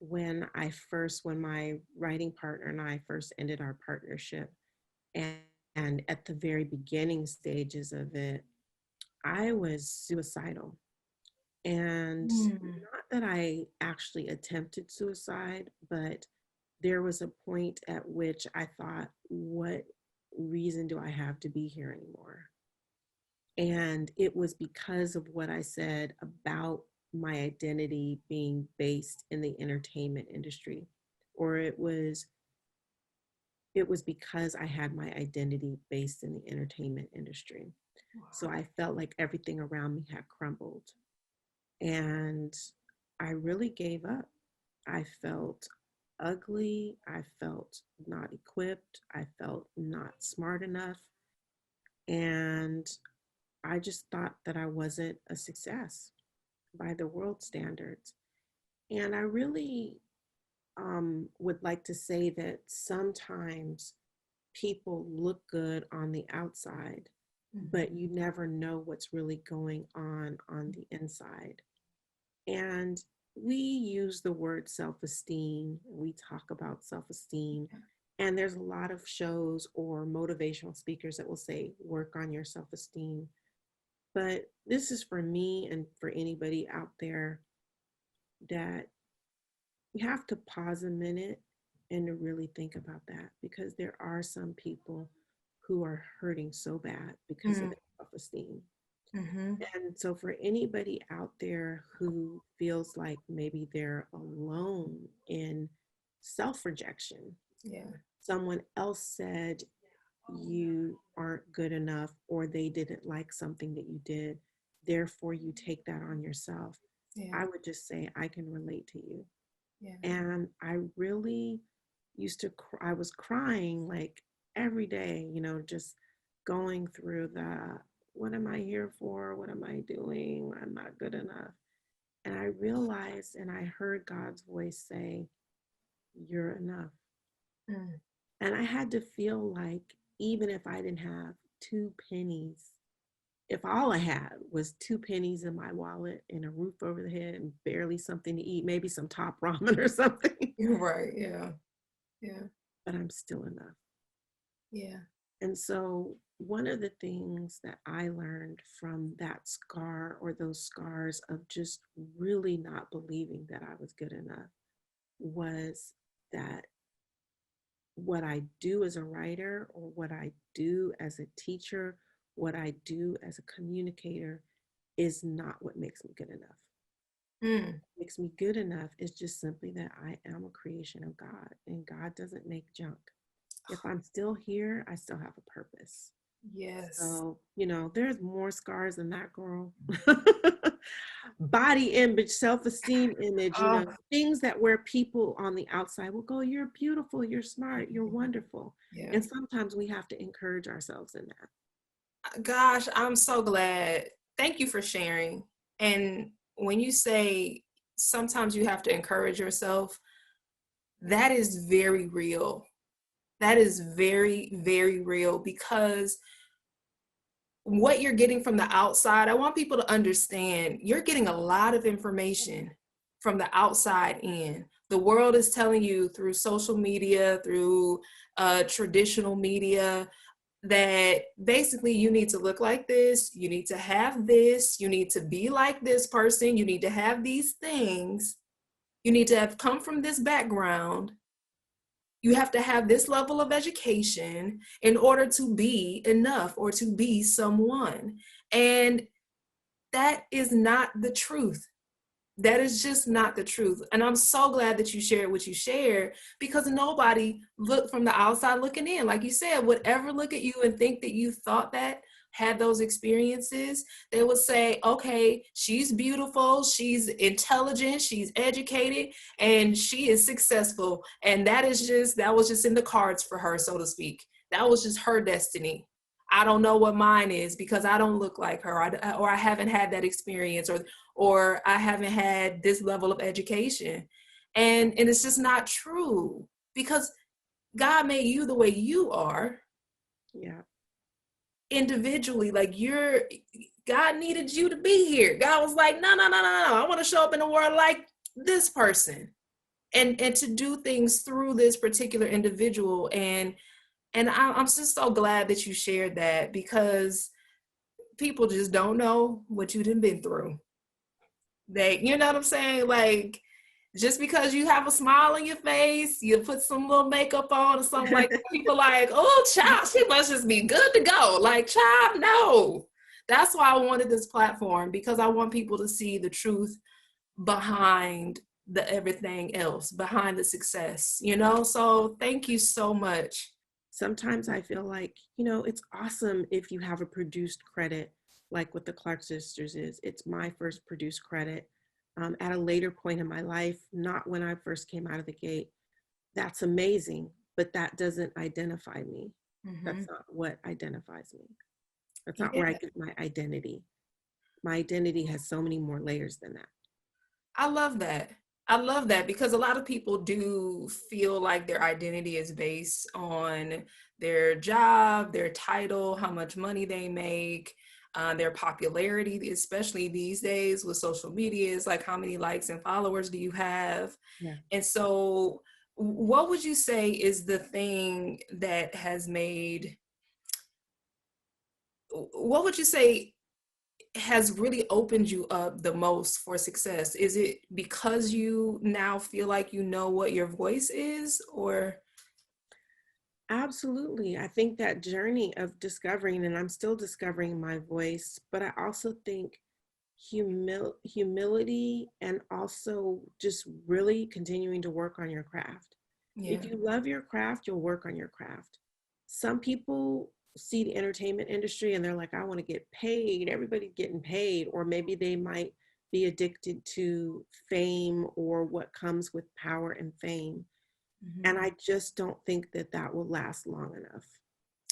when my writing partner and I first ended our partnership, and, and at the very beginning stages of it, I was suicidal. And Mm. not that I actually attempted suicide, but there was a point at which I thought, what reason do I have to be here anymore? And it was because of what I said about my identity being based in the entertainment industry, or it was because I had my identity based in the entertainment industry. So I felt like everything around me had crumbled. And I really gave up. I felt ugly. I felt not equipped. I felt not smart enough. And I just thought that I wasn't a success by the world standards. And I really would like to say that sometimes people look good on the outside, but Mhm. you never know what's really going on the inside. And we use the word self esteem, we talk about self esteem, and there's a lot of shows or motivational speakers that will say, work on your self esteem. But this is for me and for anybody out there that you have to pause a minute and to really think about that, because there are some people who are hurting so bad because of Mm. their self esteem. Mhm. And so, for anybody out there who feels like maybe they're alone in self rejection, Yeah. someone else said you aren't good enough, or they didn't like something that you did, therefore you take that on yourself. Yeah. I would just say, I can relate to you. Yeah. And I really I was crying like every day, just going through what am I here for? What am I doing? I'm not good enough. And I realized and I heard God's voice say, you're enough. Mm. And I had to feel like, even if I didn't have 2 pennies, if all I had was 2 pennies in my wallet and a roof over the head and barely something to eat, maybe some top ramen or something, You're right. Yeah. Yeah. but I'm still enough. Yeah. And so, one of the things that I learned from that scar, or those scars of just really not believing that I was good enough, was that what I do as a writer, or what I do as a teacher, what I do as a communicator is not what makes me good enough. Mm. What makes me good enough is just simply that I am a creation of God, and God doesn't make junk. If I'm still here, I still have a purpose. Yes. So, there's more scars than that, girl. Body image, self-esteem image, Oh, things that where people on the outside will go, you're beautiful, you're smart, you're wonderful. yeah. And sometimes we have to encourage ourselves in that. Gosh, I'm so glad. Thank you for sharing. And when you say sometimes you have to encourage yourself, that is very real. That is very, very real, because what you're getting from the outside, I want people to understand you're getting a lot of information from the outside in. The world is telling you through social media, through traditional media, that basically you need to look like this, you need to have this, you need to be like this person, you need to have these things, you need to have come from this background, you have to have this level of education in order to be enough or to be someone. And that is not the truth. That is just not the truth. And I'm so glad that you shared what you shared, because nobody looked from the outside looking in. Like you said, would ever look at you and think that you thought that, had those experiences. They would say, okay, she's beautiful, she's intelligent, she's educated, and she is successful. And that was just in the cards for her, so to speak. That was just her destiny. I don't know what mine is because I don't look like her, or I haven't had that experience, or I haven't had this level of education. And it's just not true, because God made you the way you are Yeah. individually. Like, God needed you to be here. God was like, no, no, no, no, no. I want to show up in the world like this person. and to do things through this particular individual. And I'm just so glad that you shared that, because people just don't know what you done been through. They, you know what I'm saying? Like, just because you have a smile on your face, you put some little makeup on or something like that, people like, oh, child, she must just be good to go. Like, child, no. That's why I wanted this platform, because I want people to see the truth behind the everything else, behind the success, you know? So thank you so much. Sometimes I feel like, it's awesome if you have a produced credit, like what the Clark sisters is. It's my first produced credit. At a later point in my life, not when I first came out of the gate. That's amazing, but that doesn't identify me. Mm-hmm. That's not what identifies me. That's not where I Yeah. get my identity. My identity has so many more layers than that. I love that. I love that, because a lot of people do feel like their identity is based on their job, their title, how much money they make, their popularity, especially these days with social media, is like, how many likes and followers do you have? Yeah. And so, what would you say is the thing that has made, what would you say has really opened you up the most for success? Is it because you now feel like you know what your voice is, or? Absolutely. I think that journey of discovering, and I'm still discovering my voice, but I also think humility, and also just really continuing to work on your craft. Yeah. If you love your craft, you'll work on your craft. Some people see the entertainment industry and they're like, I want to get paid. Everybody's getting paid. Or maybe they might be addicted to fame or what comes with power and fame. Mm-hmm. And I just don't think that that will last long enough.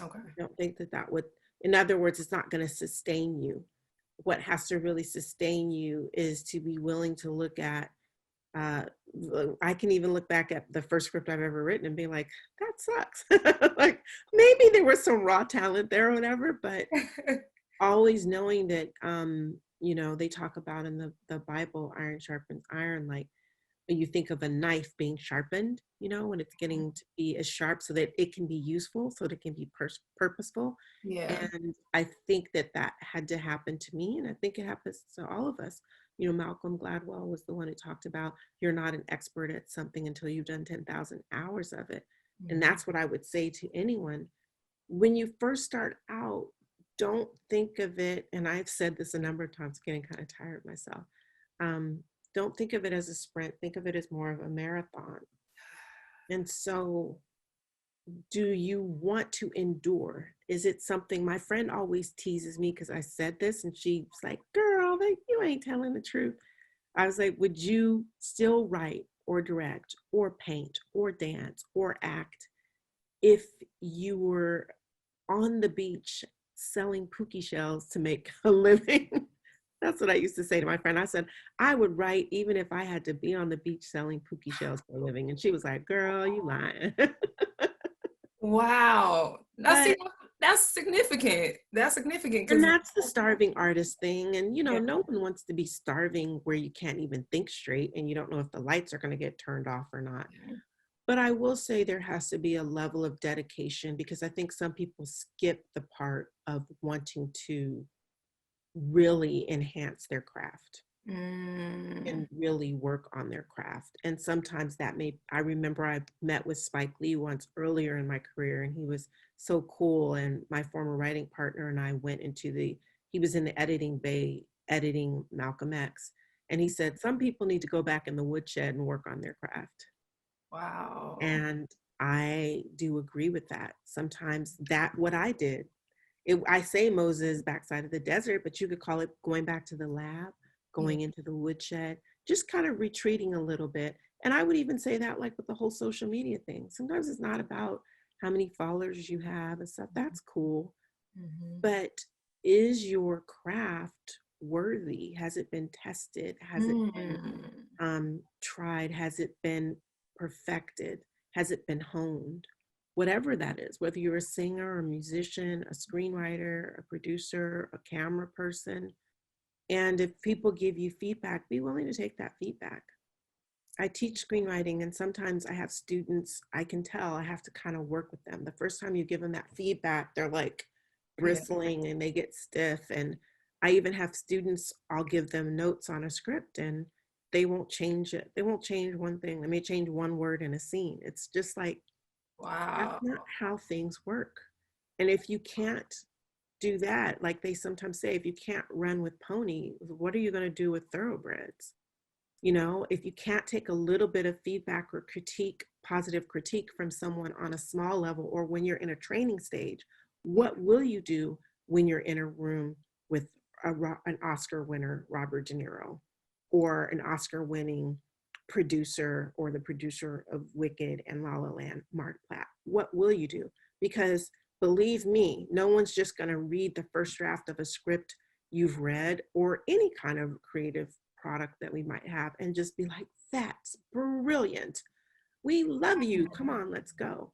Okay. I don't think that that would, in other words, it's not going to sustain you. What has to really sustain you is to be willing to look at, uh, I can even look back at the first script I've ever written and be like, that sucks. Like, maybe there was some raw talent there or whatever, but always knowing that, they talk about in the Bible, iron sharpens iron, like, you think of a knife being sharpened, when it's getting to be as sharp so that it can be useful, so that it can be purposeful. Yeah. And I think that that had to happen to me. And I think it happens to all of us. Malcolm Gladwell was the one who talked about, you're not an expert at something until you've done 10,000 hours of it. And Mm-hmm. that's what I would say to anyone. When you first start out, don't think of it, and I've said this a number of times, getting kind of tired myself. Um, don't think of it as a sprint, think of it as more of a marathon. And so, do you want to endure? Is it something, my friend always teases me because I said this, and she's like, girl, you ain't telling the truth. I was like, would you still write or direct or paint or dance or act if you were on the beach selling pookie shells to make a living? That's what I used to say to my friend. I said, I would write even if I had to be on the beach selling pookie shells for a living. And she was like, girl, you lying. Wow. Now, see, But, that's significant. That's significant and because, that's the starving artist thing. And, yeah. no one wants to be starving where you can't even think straight and you don't know if the lights are going to get turned off or not. But I will say there has to be a level of dedication, because I think some people skip the part of wanting to really enhance their craft Mm. and really work on their craft. And sometimes I remember I met with Spike Lee once earlier in my career, and he was so cool. And my former writing partner and I went he was in the editing bay editing Malcolm X. And he said, some people need to go back in the woodshed and work on their craft. Wow. And I do agree with that. Sometimes what I did, I say Moses backside of the desert, but you could call it going back to the lab, Yeah. going into the woodshed, just kind of retreating a little bit. And I would even say that, like, with the whole social media thing. Sometimes it's not about how many followers you have and stuff. That's cool. Mm-hmm. But is your craft worthy? Has it been tested? Has it been tried? Has it been perfected? Has it been honed? Whatever that is, whether you're a singer, a musician, a screenwriter, a producer, a camera person. And if people give you feedback, be willing to take that feedback. I teach screenwriting, and sometimes I have students, I can tell I have to kind of work with them. The first time you give them that feedback, they're like Yeah. bristling and they get stiff. And I even have students, I'll give them notes on a script and they won't change it. They won't change one thing. They may change one word in a scene. It's just like, that's Wow. not how things work. And if you can't do that, like they sometimes say, if you can't run with ponies, what are you going to do with thoroughbreds? You know, if you can't take a little bit of feedback or critique, positive critique from someone on a small level, or when you're in a training stage, what will you do when you're in a room with an Oscar winner, Robert De Niro, or an Oscar winning producer, or the producer of Wicked and La La Land, Mark Platt? What will you do? Because believe me, no one's just going to read the first draft of a script you've read or any kind of creative product that we might have and just be like, that's brilliant. We love you. Come on, let's go.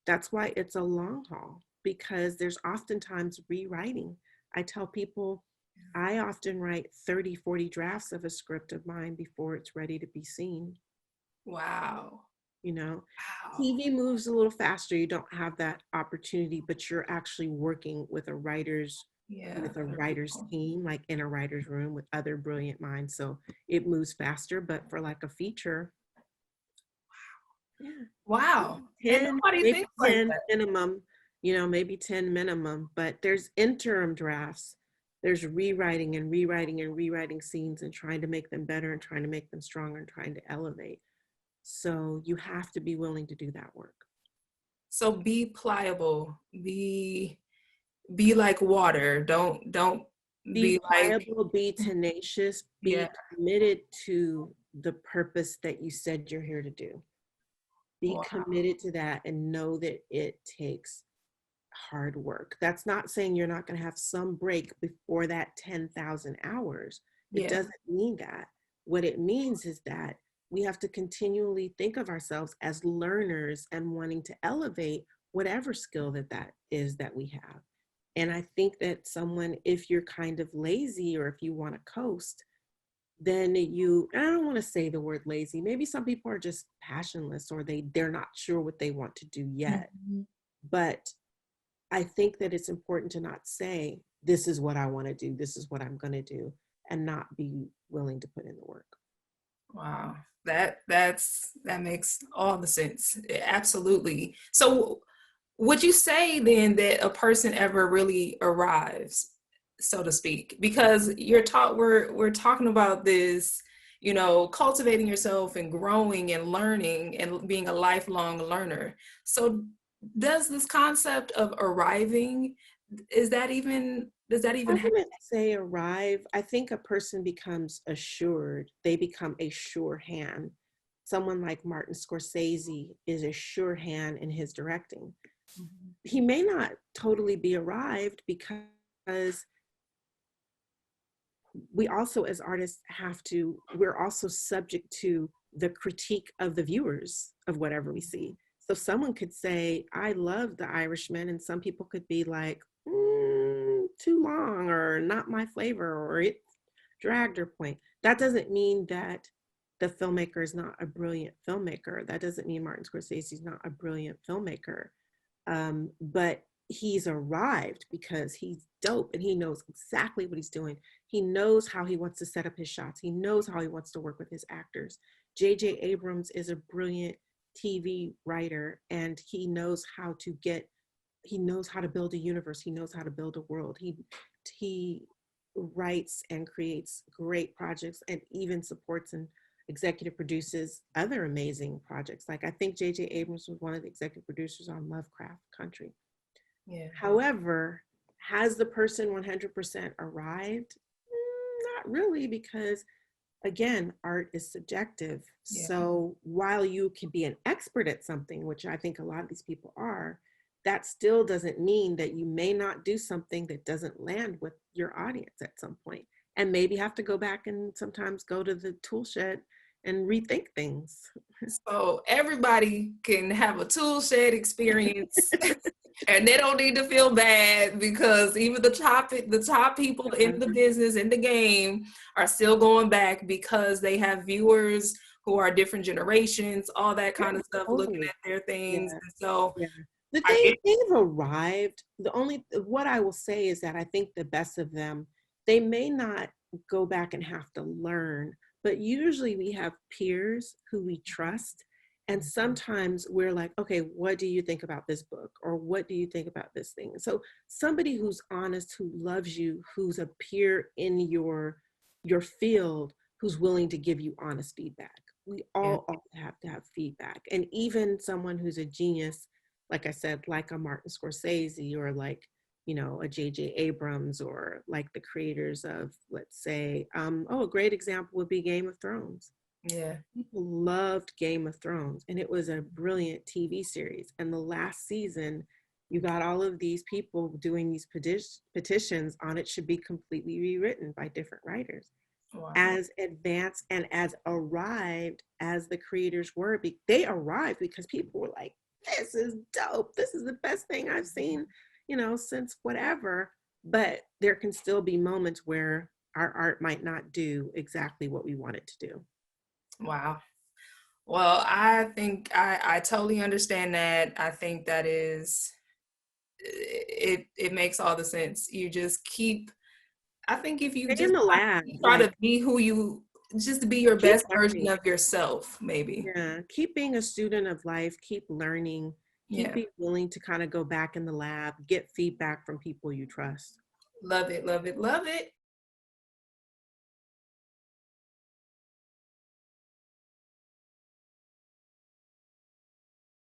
That's why it's a long haul, because there's oftentimes rewriting. I tell people I often write 30, 40 drafts of a script of mine before it's ready to be seen. Wow. You know, Wow. TV moves a little faster. You don't have that opportunity, but you're actually working with a writer's team, like in a writer's room with other brilliant minds. So it moves faster. But for like a feature, Wow. And 10, nobody maybe thinks like 10 that. minimum, you know, maybe 10 minimum, but there's interim drafts. There's rewriting and rewriting and rewriting scenes and trying to make them better and trying to make them stronger and trying to elevate. So you have to be willing to do that work. So be pliable, be like water. Don't Be be like, pliable, be tenacious, yeah. be committed to the purpose that you said you're here to do. Be Wow. committed to that and know that it takes hard work. That's not saying you're not going to have some break before that 10,000 hours. It Yeah. doesn't mean that. What it means is that we have to continually think of ourselves as learners and wanting to elevate whatever skill that is that we have. And I think that someone, if you're kind of lazy or if you want to coast, then I don't want to say the word lazy. Maybe some people are just passionless or they're not sure what they want to do yet. Mm-hmm. But I think that it's important to not say, this is what I want to do, this is what I'm going to do, and not be willing to put in the work. Wow. That makes all the sense. Absolutely. So would you say then that a person ever really arrives, so to speak? Because we're talking about this, you know, cultivating yourself and growing and learning and being a lifelong learner. So does this concept of arriving, does that even I happen? wouldn't say arrive. I think a person becomes assured. They become a sure hand. Someone like Martin Scorsese is a sure hand in his directing. He may not totally be arrived because we also as artists we're also subject to the critique of the viewers of whatever we see. So someone could say, I love The Irishman, and some people could be like, too long or not my flavor or it dragged or point. That doesn't mean that the filmmaker is not a brilliant filmmaker. That doesn't mean Martin Scorsese is not a brilliant filmmaker. But he's arrived because he's dope and he knows exactly what he's doing. He knows how he wants to set up his shots. He knows how he wants to work with his actors. J.J. Abrams is a brilliant TV writer, and he knows how to build a universe. He knows how to build a world. He writes and creates great projects and even supports and executive produces other amazing projects. Like I think J.J. Abrams was one of the executive producers on Lovecraft Country. Yeah. However, has the person 100% arrived? Not really, because again, art is subjective. Yeah. So while you can be an expert at something, which I think a lot of these people are, that still doesn't mean that you may not do something that doesn't land with your audience at some point, and maybe have to go back and sometimes go to the tool shed and rethink things. So everybody can have a tool shed experience and they don't need to feel bad, because even the top people in the business, in the game, are still going back because they have viewers who are different generations, all that Yeah, kind of stuff, looking totally. at their things. Yeah. And so Yeah. But I get, they've arrived. What I will say is that I think the best of them, they may not go back and have to learn, but usually we have peers who we trust. And sometimes we're like, okay, what do you think about this book? Or what do you think about this thing? So somebody who's honest, who loves you, who's a peer in your field, who's willing to give you honest feedback. We yeah, all have to have feedback. And even someone who's a genius, like I said, like a Martin Scorsese or like, a J.J. Abrams or like the creators of, let's say, a great example would be Game of Thrones. yeah, People loved Game of Thrones, and it was a brilliant TV series. And the last season, you got all of these people doing these petitions on it should be completely rewritten by different writers. wow, As advanced and as arrived as the creators were, they arrived because people were like, this is dope. This is the best thing I've seen, since whatever. But there can still be moments where our art might not do exactly what we want it to do. wow. Well, I think I totally understand that. I think that is, it makes all the sense. You just keep, I think if you Stay just in the lab, try to like be who you, just to be your keep best version learning. of yourself, maybe. Yeah, keep being a student of life, keep learning, keep Yeah. being willing to kind of go back in the lab, get feedback from people you trust. Love it, love it, love it.